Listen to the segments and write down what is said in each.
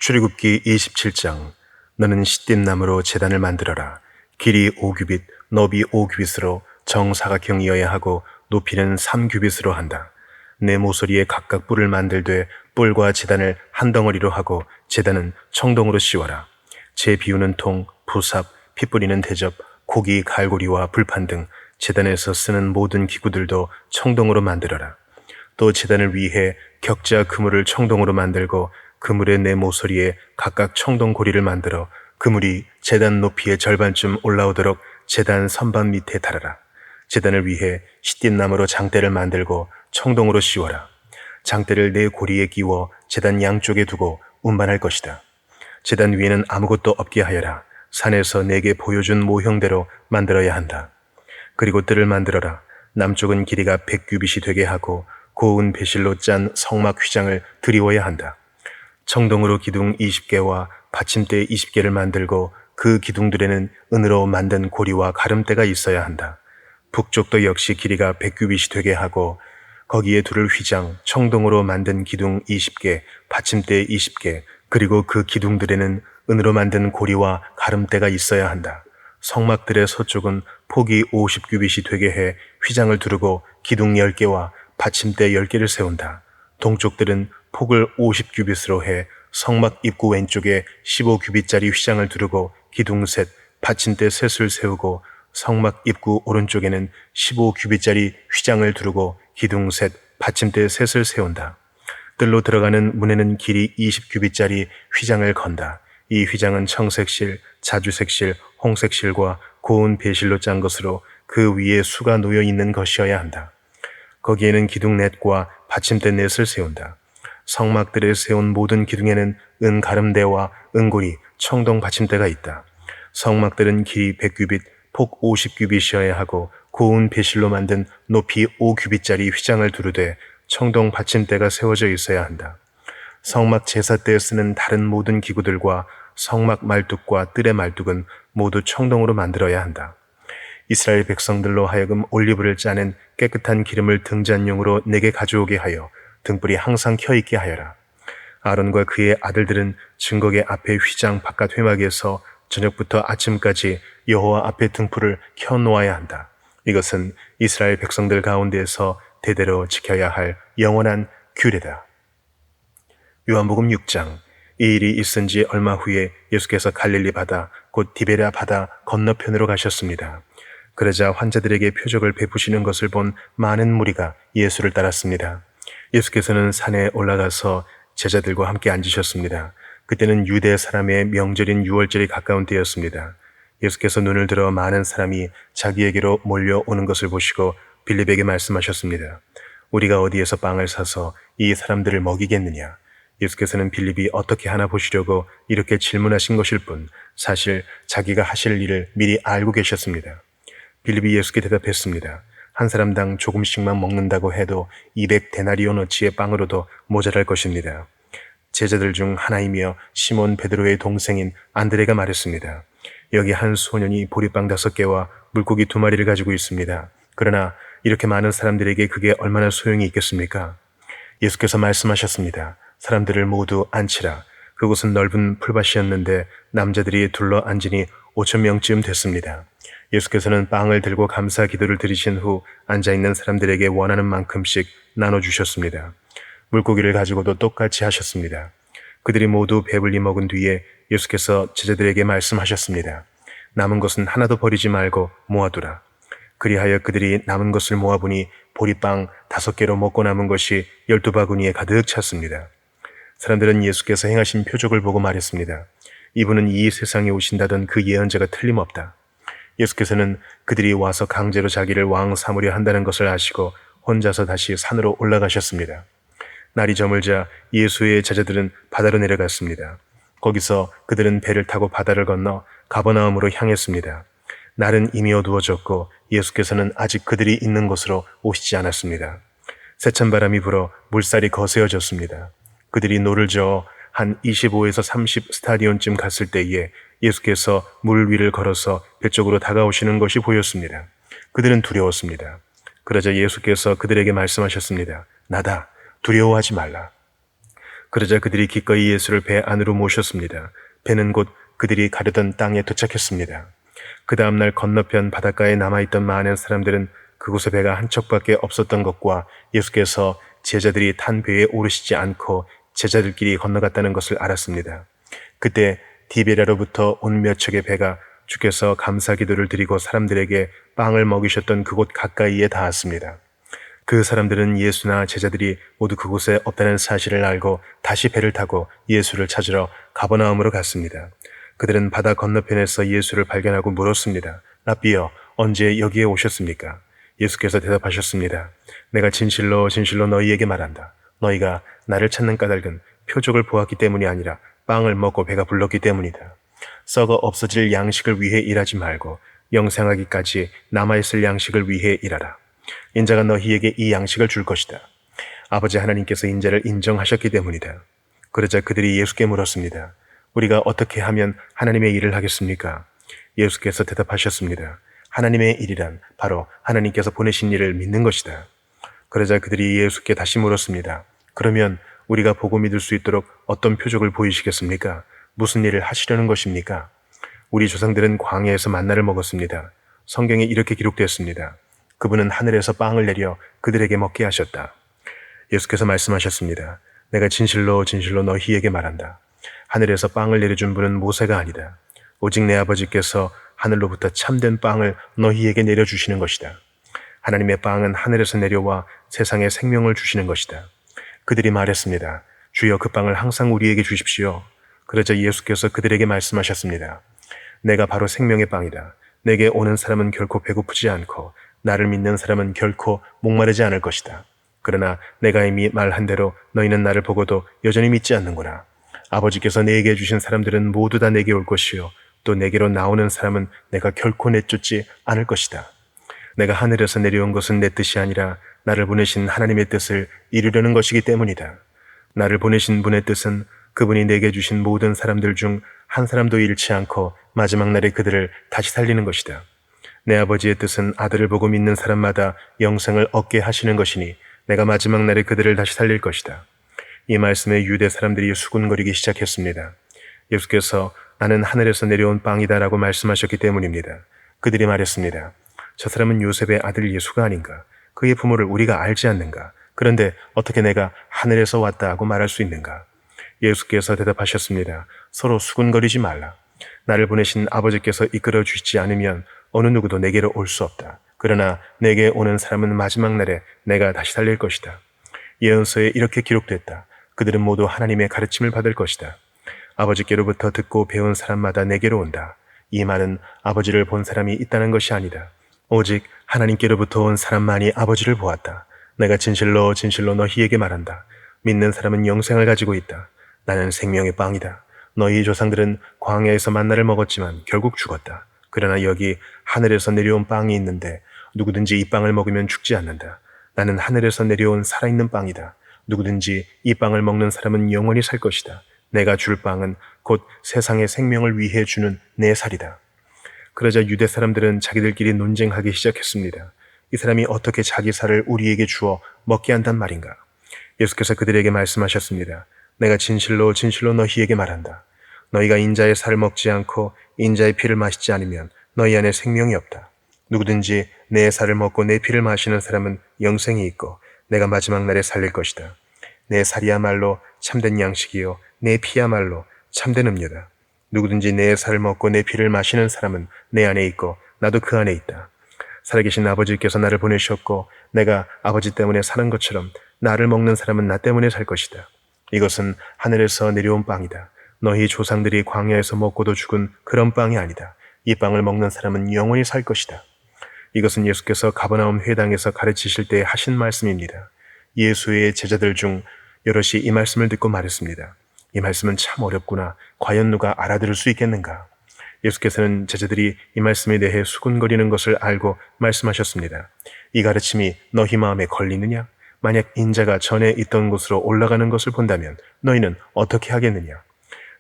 출애굽기 27장. 너는 시띠나무로 제단을 만들어라. 길이 5규빗, 너비 5규빗으로 정사각형이어야 하고 높이는 3규빗으로 한다. 네 모서리에 각각 뿔을 만들되 뿔과 제단을 한 덩어리로 하고 제단은 청동으로 씌워라. 제 비우는 통, 부삽, 피 뿌리는 대접, 고기 갈고리와 불판 등 제단에서 쓰는 모든 기구들도 청동으로 만들어라. 또 제단을 위해 격자 그물을 청동으로 만들고 그물의 네 모서리에 각각 청동 고리를 만들어 그물이 제단 높이의 절반쯤 올라오도록 제단 선반 밑에 달아라. 제단을 위해 시띠나무로 장대를 만들고 청동으로 씌워라. 장대를 네 고리에 끼워 제단 양쪽에 두고 운반할 것이다. 제단 위에는 아무것도 없게 하여라. 산에서 내게 보여준 모형대로 만들어야 한다. 그리고 뜰을 만들어라. 남쪽은 길이가 100규빗이 되게 하고 고운 배실로 짠 성막 휘장을 드리워야 한다. 청동으로 기둥 20개와 받침대 20개를 만들고 그 기둥들에는 은으로 만든 고리와 가름대가 있어야 한다. 북쪽도 역시 길이가 100규빗이 되게 하고 거기에 두를 휘장, 청동으로 만든 기둥 20개, 받침대 20개, 그리고 그 기둥들에는 은으로 만든 고리와 가름대가 있어야 한다. 성막들의 서쪽은 폭이 50규빗이 되게 해 휘장을 두르고 기둥 10개와 받침대 10개를 세운다. 동쪽들은 폭을 50규빗으로 해 성막 입구 왼쪽에 15규빗짜리 휘장을 두르고 기둥 셋, 받침대 셋을 세우고 성막 입구 오른쪽에는 15규빗짜리 휘장을 두르고 기둥 셋, 받침대 셋을 세운다. 뜰로 들어가는 문에는 길이 20규빗짜리 휘장을 건다. 이 휘장은 청색실, 자주색실, 홍색실과 고운 배실로 짠 것으로 그 위에 수가 놓여 있는 것이어야 한다. 거기에는 기둥 넷과 받침대 넷을 세운다. 성막들에 세운 모든 기둥에는 은 가름대와 은고리, 청동 받침대가 있다. 성막들은 길이 100규빗, 폭 50규빗이어야 하고 고운 배실로 만든 높이 5규빗짜리 휘장을 두르되 청동 받침대가 세워져 있어야 한다. 성막 제사 때 쓰는 다른 모든 기구들과 성막 말뚝과 뜰의 말뚝은 모두 청동으로 만들어야 한다. 이스라엘 백성들로 하여금 올리브를 짜는 깨끗한 기름을 등잔용으로 내게 가져오게 하여 등불이 항상 켜있게 하여라. 아론과 그의 아들들은 증거계 앞에 휘장 바깥 회막에서 저녁부터 아침까지 여호와 앞에 등불을 켜놓아야 한다. 이것은 이스라엘 백성들 가운데에서 대대로 지켜야 할 영원한 규례다. 요한복음 6장. 이 일이 있은 지 얼마 후에 예수께서 갈릴리 바다 곧 디베랴 바다 건너편으로 가셨습니다. 그러자 환자들에게 표적을 베푸시는 것을 본 많은 무리가 예수를 따랐습니다. 예수께서는 산에 올라가서 제자들과 함께 앉으셨습니다. 그때는 유대 사람의 명절인 유월절이 가까운 때였습니다. 예수께서 눈을 들어 많은 사람이 자기에게로 몰려오는 것을 보시고 빌립에게 말씀하셨습니다. 우리가 어디에서 빵을 사서 이 사람들을 먹이겠느냐? 예수께서는 빌립이 어떻게 하나 보시려고 이렇게 질문하신 것일 뿐 사실 자기가 하실 일을 미리 알고 계셨습니다. 빌립이 예수께 대답했습니다. 한 사람당 조금씩만 먹는다고 해도 200데나리온어치의 빵으로도 모자랄 것입니다. 제자들 중 하나이며 시몬 베드로의 동생인 안드레가 말했습니다. 여기 한 소년이 보리빵 5개와 물고기 2마리를 가지고 있습니다. 그러나 이렇게 많은 사람들에게 그게 얼마나 소용이 있겠습니까? 예수께서 말씀하셨습니다. 사람들을 모두 앉히라. 그곳은 넓은 풀밭이었는데 남자들이 둘러 앉으니 5,000명쯤 됐습니다. 예수께서는 빵을 들고 감사 기도를 드리신 후 앉아있는 사람들에게 원하는 만큼씩 나눠주셨습니다. 물고기를 가지고도 똑같이 하셨습니다. 그들이 모두 배불리 먹은 뒤에 예수께서 제자들에게 말씀하셨습니다. 남은 것은 하나도 버리지 말고 모아두라. 그리하여 그들이 남은 것을 모아보니 보리빵 5개로 먹고 남은 것이 12바구니에 가득 찼습니다. 사람들은 예수께서 행하신 표적을 보고 말했습니다. 이분은 이 세상에 오신다던 그 예언자가 틀림없다. 예수께서는 그들이 와서 강제로 자기를 왕 삼으려 한다는 것을 아시고 혼자서 다시 산으로 올라가셨습니다. 날이 저물자 예수의 제자들은 바다로 내려갔습니다. 거기서 그들은 배를 타고 바다를 건너 가버나움으로 향했습니다. 날은 이미 어두워졌고 예수께서는 아직 그들이 있는 곳으로 오시지 않았습니다. 세찬 바람이 불어 물살이 거세어졌습니다. 그들이 노를 저어 한 25에서 30 스타디온쯤 갔을 때에 예수께서 물 위를 걸어서 배 쪽으로 다가오시는 것이 보였습니다. 그들은 두려웠습니다. 그러자 예수께서 그들에게 말씀하셨습니다. 나다, 두려워하지 말라. 그러자 그들이 기꺼이 예수를 배 안으로 모셨습니다. 배는 곧 그들이 가려던 땅에 도착했습니다. 그 다음날 건너편 바닷가에 남아있던 많은 사람들은 그곳에 배가 한 척밖에 없었던 것과 예수께서 제자들이 탄 배에 오르시지 않고 제자들끼리 건너갔다는 것을 알았습니다. 그때 디베랴로부터 온 몇 척의 배가 주께서 감사 기도를 드리고 사람들에게 빵을 먹이셨던 그곳 가까이에 닿았습니다. 그 사람들은 예수나 제자들이 모두 그곳에 없다는 사실을 알고 다시 배를 타고 예수를 찾으러 가버나움으로 갔습니다. 그들은 바다 건너편에서 예수를 발견하고 물었습니다. 라비여, 언제 여기에 오셨습니까? 예수께서 대답하셨습니다. 내가 진실로 진실로 너희에게 말한다. 너희가 나를 찾는 까닭은 표적을 보았기 때문이 아니라 빵을 먹고 배가 불렀기 때문이다. 썩어 없어질 양식을 위해 일하지 말고 영생하기까지 남아있을 양식을 위해 일하라. 인자가 너희에게 이 양식을 줄 것이다. 아버지 하나님께서 인자를 인정하셨기 때문이다. 그러자 그들이 예수께 물었습니다. 우리가 어떻게 하면 하나님의 일을 하겠습니까? 예수께서 대답하셨습니다. 하나님의 일이란 바로 하나님께서 보내신 일을 믿는 것이다. 그러자 그들이 예수께 다시 물었습니다. 그러면 우리가 보고 믿을 수 있도록 어떤 표적을 보이시겠습니까? 무슨 일을 하시려는 것입니까? 우리 조상들은 광야에서 만나를 먹었습니다. 성경에 이렇게 기록되었습니다. 그분은 하늘에서 빵을 내려 그들에게 먹게 하셨다. 예수께서 말씀하셨습니다. 내가 진실로 진실로 너희에게 말한다. 하늘에서 빵을 내려준 분은 모세가 아니다. 오직 내 아버지께서 하늘로부터 참된 빵을 너희에게 내려주시는 것이다. 하나님의 빵은 하늘에서 내려와 세상에 생명을 주시는 것이다. 그들이 말했습니다. 주여 그 빵을 항상 우리에게 주십시오. 그러자 예수께서 그들에게 말씀하셨습니다. 내가 바로 생명의 빵이다. 내게 오는 사람은 결코 배고프지 않고 나를 믿는 사람은 결코 목마르지 않을 것이다. 그러나 내가 이미 말한 대로 너희는 나를 보고도 여전히 믿지 않는구나. 아버지께서 내게 주신 사람들은 모두 다 내게 올 것이요 또 내게로 나오는 사람은 내가 결코 내쫓지 않을 것이다. 내가 하늘에서 내려온 것은 내 뜻이 아니라 나를 보내신 하나님의 뜻을 이루려는 것이기 때문이다. 나를 보내신 분의 뜻은 그분이 내게 주신 모든 사람들 중 한 사람도 잃지 않고 마지막 날에 그들을 다시 살리는 것이다. 내 아버지의 뜻은 아들을 보고 믿는 사람마다 영생을 얻게 하시는 것이니 내가 마지막 날에 그들을 다시 살릴 것이다. 이 말씀에 유대 사람들이 수군거리기 시작했습니다. 예수께서 나는 하늘에서 내려온 빵이다라고 말씀하셨기 때문입니다. 그들이 말했습니다. 저 사람은 요셉의 아들 예수가 아닌가? 그의 부모를 우리가 알지 않는가? 그런데 어떻게 내가 하늘에서 왔다 하고 말할 수 있는가? 예수께서 대답하셨습니다. 서로 수군거리지 말라. 나를 보내신 아버지께서 이끌어 주시지 않으면 어느 누구도 내게로 올 수 없다. 그러나 내게 오는 사람은 마지막 날에 내가 다시 살릴 것이다. 예언서에 이렇게 기록됐다. 그들은 모두 하나님의 가르침을 받을 것이다. 아버지께로부터 듣고 배운 사람마다 내게로 온다. 이 말은 아버지를 본 사람이 있다는 것이 아니다. 오직 하나님께로부터 온 사람만이 아버지를 보았다. 내가 진실로 진실로 너희에게 말한다. 믿는 사람은 영생을 가지고 있다. 나는 생명의 빵이다. 너희 조상들은 광야에서 만나를 먹었지만 결국 죽었다. 그러나 여기 하늘에서 내려온 빵이 있는데 누구든지 이 빵을 먹으면 죽지 않는다. 나는 하늘에서 내려온 살아있는 빵이다. 누구든지 이 빵을 먹는 사람은 영원히 살 것이다. 내가 줄 빵은 곧 세상의 생명을 위해 주는 내 살이다. 그러자 유대 사람들은 자기들끼리 논쟁하기 시작했습니다. 이 사람이 어떻게 자기 살을 우리에게 주어 먹게 한단 말인가? 예수께서 그들에게 말씀하셨습니다. 내가 진실로 진실로 너희에게 말한다. 너희가 인자의 살을 먹지 않고 인자의 피를 마시지 않으면 너희 안에 생명이 없다. 누구든지 내 살을 먹고 내 피를 마시는 사람은 영생이 있고 내가 마지막 날에 살릴 것이다. 내 살이야말로 참된 양식이요 내 피야말로 참된 음료다. 누구든지 내 살을 먹고 내 피를 마시는 사람은 내 안에 있고 나도 그 안에 있다. 살아계신 아버지께서 나를 보내셨고 내가 아버지 때문에 사는 것처럼 나를 먹는 사람은 나 때문에 살 것이다. 이것은 하늘에서 내려온 빵이다. 너희 조상들이 광야에서 먹고도 죽은 그런 빵이 아니다. 이 빵을 먹는 사람은 영원히 살 것이다. 이것은 예수께서 가버나움 회당에서 가르치실 때 하신 말씀입니다. 예수의 제자들 중 여럿이 이 말씀을 듣고 말했습니다. 이 말씀은 참 어렵구나. 과연 누가 알아들을 수 있겠는가? 예수께서는 제자들이 이 말씀에 대해 수군거리는 것을 알고 말씀하셨습니다. 이 가르침이 너희 마음에 걸리느냐? 만약 인자가 전에 있던 곳으로 올라가는 것을 본다면 너희는 어떻게 하겠느냐?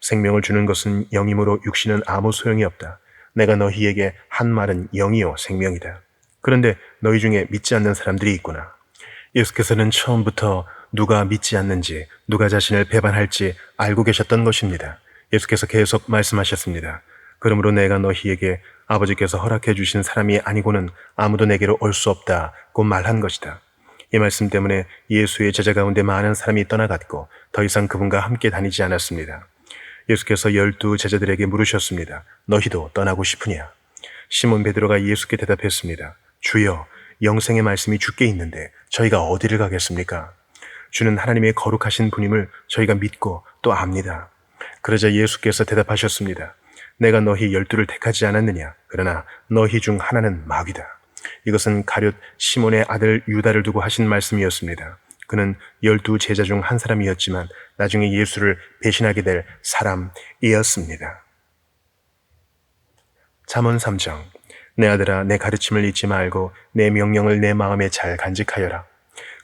생명을 주는 것은 영이므로 육신은 아무 소용이 없다. 내가 너희에게 한 말은 영이요 생명이다. 그런데 너희 중에 믿지 않는 사람들이 있구나. 예수께서는 처음부터 누가 믿지 않는지, 누가 자신을 배반할지 알고 계셨던 것입니다. 예수께서 계속 말씀하셨습니다. 그러므로 내가 너희에게 아버지께서 허락해 주신 사람이 아니고는 아무도 내게로 올 수 없다고 말한 것이다. 이 말씀 때문에 예수의 제자 가운데 많은 사람이 떠나갔고 더 이상 그분과 함께 다니지 않았습니다. 예수께서 12 제자들에게 물으셨습니다. 너희도 떠나고 싶으냐? 시몬 베드로가 예수께 대답했습니다. 주여, 영생의 말씀이 주께 있는데 저희가 어디를 가겠습니까? 주는 하나님의 거룩하신 분임을 저희가 믿고 또 압니다. 그러자 예수께서 대답하셨습니다. 내가 너희 12를 택하지 않았느냐? 그러나 너희 중 하나는 마귀다. 이것은 가룟 시몬의 아들 유다를 두고 하신 말씀이었습니다. 그는 12 제자 중 한 사람이었지만 나중에 예수를 배신하게 될 사람이었습니다. 잠언 3장. 내 아들아, 내 가르침을 잊지 말고 내 명령을 내 마음에 잘 간직하여라.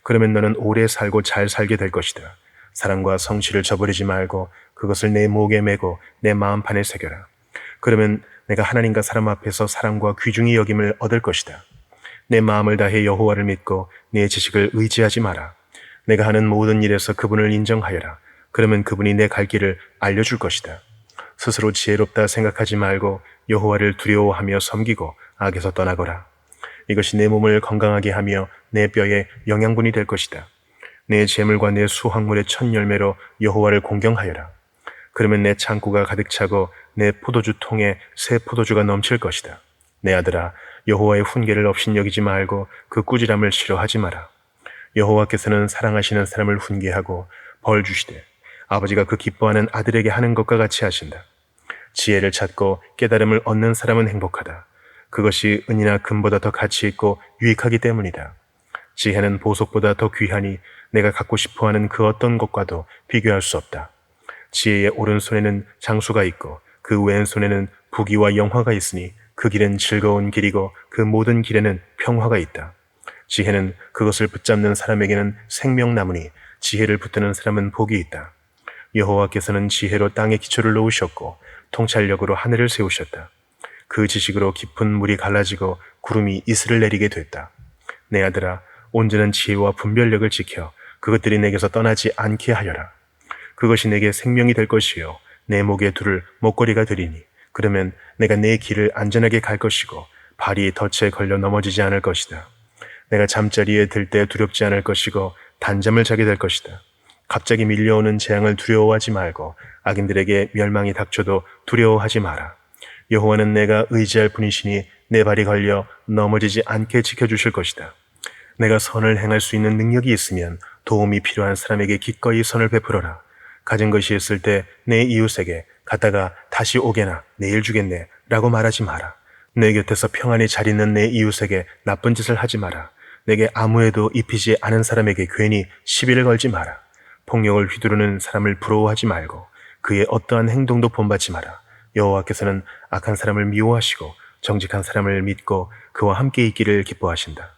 그러면 너는 오래 살고 잘 살게 될 것이다. 사랑과 성실을 저버리지 말고 그것을 내 목에 메고 내 마음판에 새겨라. 그러면 내가 하나님과 사람 앞에서 사랑과 귀중히 여김을 얻을 것이다. 내 마음을 다해 여호와를 믿고 내 지식을 의지하지 마라. 내가 하는 모든 일에서 그분을 인정하여라. 그러면 그분이 내 갈 길을 알려줄 것이다. 스스로 지혜롭다 생각하지 말고 여호와를 두려워하며 섬기고 악에서 떠나거라. 이것이 내 몸을 건강하게 하며 내 뼈에 영양분이 될 것이다. 내 재물과 내 수확물의 첫 열매로 여호와를 공경하여라. 그러면 내 창고가 가득 차고 내 포도주 통에 새 포도주가 넘칠 것이다. 내 아들아, 여호와의 훈계를 업신여기지 말고 그 꾸지람을 싫어하지 마라. 여호와께서는 사랑하시는 사람을 훈계하고 벌 주시되 아버지가 그 기뻐하는 아들에게 하는 것과 같이 하신다. 지혜를 찾고 깨달음을 얻는 사람은 행복하다. 그것이 은이나 금보다 더 가치 있고 유익하기 때문이다. 지혜는 보석보다 더 귀하니 내가 갖고 싶어하는 그 어떤 것과도 비교할 수 없다. 지혜의 오른손에는 장수가 있고 그 왼손에는 부귀와 영화가 있으니 그 길은 즐거운 길이고 그 모든 길에는 평화가 있다. 지혜는 그것을 붙잡는 사람에게는 생명나무니 지혜를 붙드는 사람은 복이 있다. 여호와께서는 지혜로 땅의 기초를 놓으셨고 통찰력으로 하늘을 세우셨다. 그 지식으로 깊은 물이 갈라지고 구름이 이슬을 내리게 됐다. 내 아들아, 온전한 지혜와 분별력을 지켜 그것들이 내게서 떠나지 않게 하여라. 그것이 내게 생명이 될 것이요 내 목에 둘을 목걸이가 되리니 그러면 내가 내 길을 안전하게 갈 것이고 발이 덫에 걸려 넘어지지 않을 것이다. 내가 잠자리에 들 때 두렵지 않을 것이고 단잠을 자게 될 것이다. 갑자기 밀려오는 재앙을 두려워하지 말고 악인들에게 멸망이 닥쳐도 두려워하지 마라. 여호와는 내가 의지할 분이시니 내 발이 걸려 넘어지지 않게 지켜주실 것이다. 내가 선을 행할 수 있는 능력이 있으면 도움이 필요한 사람에게 기꺼이 선을 베풀어라. 가진 것이 있을 때 내 이웃에게 갔다가 다시 오게나 내일 주겠네 라고 말하지 마라. 내 곁에서 평안히 잘 있는 내 이웃에게 나쁜 짓을 하지 마라. 내게 아무에도 입히지 않은 사람에게 괜히 시비를 걸지 마라. 폭력을 휘두르는 사람을 부러워하지 말고 그의 어떠한 행동도 본받지 마라. 여호와께서는 악한 사람을 미워하시고 정직한 사람을 믿고 그와 함께 있기를 기뻐하신다.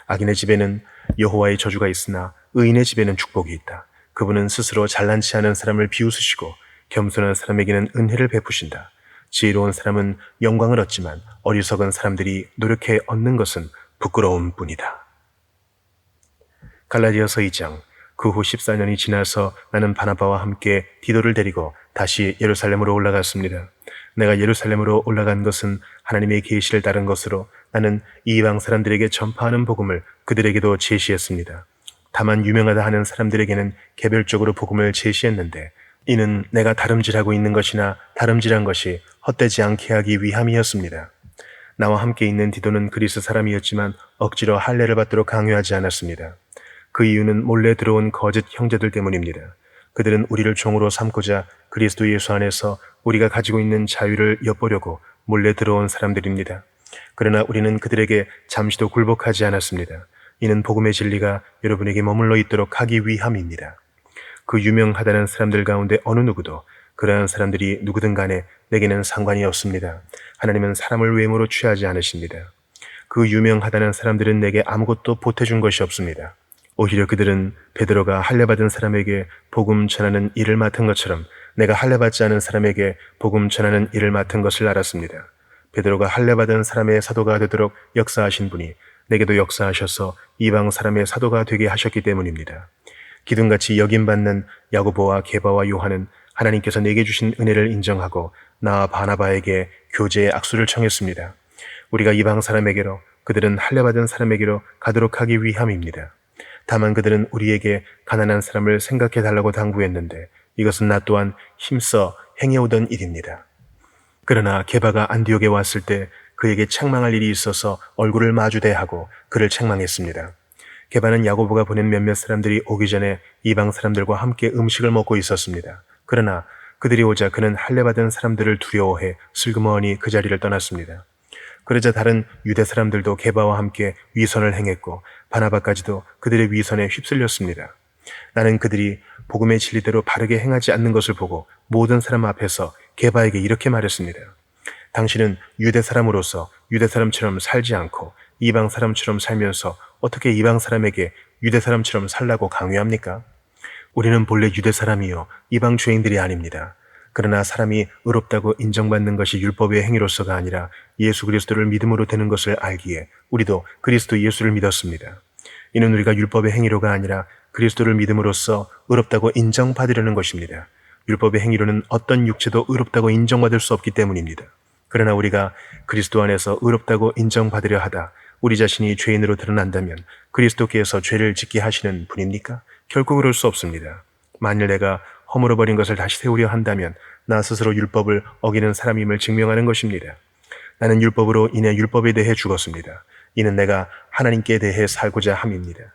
악인의 집에는 여호와의 저주가 있으나 의인의 집에는 축복이 있다. 그분은 스스로 잘난치 않은 사람을 비웃으시고 겸손한 사람에게는 은혜를 베푸신다. 지혜로운 사람은 영광을 얻지만 어리석은 사람들이 노력해 얻는 것은 부끄러움 뿐이다. 갈라디아서 2장. 그 후 14년이 지나서 나는 바나바와 함께 디도를 데리고 다시 예루살렘으로 올라갔습니다. 내가 예루살렘으로 올라간 것은 하나님의 계시를 따른 것으로 나는 이방 사람들에게 전파하는 복음을 그들에게도 제시했습니다. 다만 유명하다 하는 사람들에게는 개별적으로 복음을 제시했는데 이는 내가 다름질하고 있는 것이나 다름질한 것이 헛되지 않게 하기 위함이었습니다. 나와 함께 있는 디도는 그리스 사람이었지만 억지로 할례를 받도록 강요하지 않았습니다. 그 이유는 몰래 들어온 거짓 형제들 때문입니다. 그들은 우리를 종으로 삼고자 그리스도 예수 안에서 우리가 가지고 있는 자유를 엿보려고 몰래 들어온 사람들입니다. 그러나 우리는 그들에게 잠시도 굴복하지 않았습니다. 이는 복음의 진리가 여러분에게 머물러 있도록 하기 위함입니다. 그 유명하다는 사람들 가운데 어느 누구도 그러한 사람들이 누구든 간에 내게는 상관이 없습니다. 하나님은 사람을 외모로 취하지 않으십니다. 그 유명하다는 사람들은 내게 아무것도 보태준 것이 없습니다. 오히려 그들은 베드로가 할례받은 사람에게 복음 전하는 일을 맡은 것처럼 내가 할례받지 않은 사람에게 복음 전하는 일을 맡은 것을 알았습니다. 베드로가 할례받은 사람의 사도가 되도록 역사하신 분이 내게도 역사하셔서 이방 사람의 사도가 되게 하셨기 때문입니다. 기둥같이 여김받는 야고보와 게바와 요한은 하나님께서 내게 주신 은혜를 인정하고 나와 바나바에게 교제의 악수를 청했습니다. 우리가 이방 사람에게로, 그들은 할례받은 사람에게로 가도록 하기 위함입니다. 다만 그들은 우리에게 가난한 사람을 생각해 달라고 당부했는데 이것은 나 또한 힘써 행해오던 일입니다. 그러나 게바가 안디옥에 왔을 때 그에게 책망할 일이 있어서 얼굴을 마주대하고 그를 책망했습니다. 게바는 야고보가 보낸 몇몇 사람들이 오기 전에 이방 사람들과 함께 음식을 먹고 있었습니다. 그러나 그들이 오자 그는 할례받은 사람들을 두려워해 슬그머니 그 자리를 떠났습니다. 그러자 다른 유대 사람들도 게바와 함께 위선을 행했고 바나바까지도 그들의 위선에 휩쓸렸습니다. 나는 그들이 복음의 진리대로 바르게 행하지 않는 것을 보고 모든 사람 앞에서 게바에게 이렇게 말했습니다. 당신은 유대 사람으로서 유대 사람처럼 살지 않고 이방 사람처럼 살면서 어떻게 이방 사람에게 유대 사람처럼 살라고 강요합니까? 우리는 본래 유대 사람이요 이방 죄인들이 아닙니다. 그러나 사람이 의롭다고 인정받는 것이 율법의 행위로서가 아니라 예수 그리스도를 믿음으로 되는 것을 알기에 우리도 그리스도 예수를 믿었습니다. 이는 우리가 율법의 행위로가 아니라 그리스도를 믿음으로써 의롭다고 인정받으려는 것입니다. 율법의 행위로는 어떤 육체도 의롭다고 인정받을 수 없기 때문입니다. 그러나 우리가 그리스도 안에서 의롭다고 인정받으려 하다 우리 자신이 죄인으로 드러난다면 그리스도께서 죄를 짓게 하시는 분입니까? 결코 그럴 수 없습니다. 만일 내가 허물어버린 것을 다시 세우려 한다면 나 스스로 율법을 어기는 사람임을 증명하는 것입니다. 나는 율법으로 인해 율법에 대해 죽었습니다. 이는 내가 하나님께 대해 살고자 함입니다.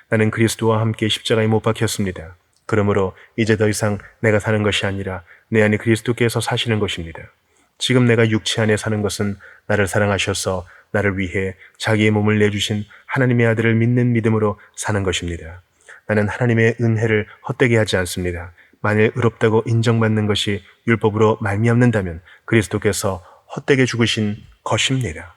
나는 그리스도와 함께 십자가에 못 박혔습니다. 그러므로 이제 더 이상 내가 사는 것이 아니라 내 안에 그리스도께서 사시는 것입니다. 지금 내가 육체 안에 사는 것은 나를 사랑하셔서 나를 위해 자기의 몸을 내주신 하나님의 아들을 믿는 믿음으로 사는 것입니다. 나는 하나님의 은혜를 헛되게 하지 않습니다. 만일 의롭다고 인정받는 것이 율법으로 말미암는다면 그리스도께서 헛되게 죽으신 것입니다.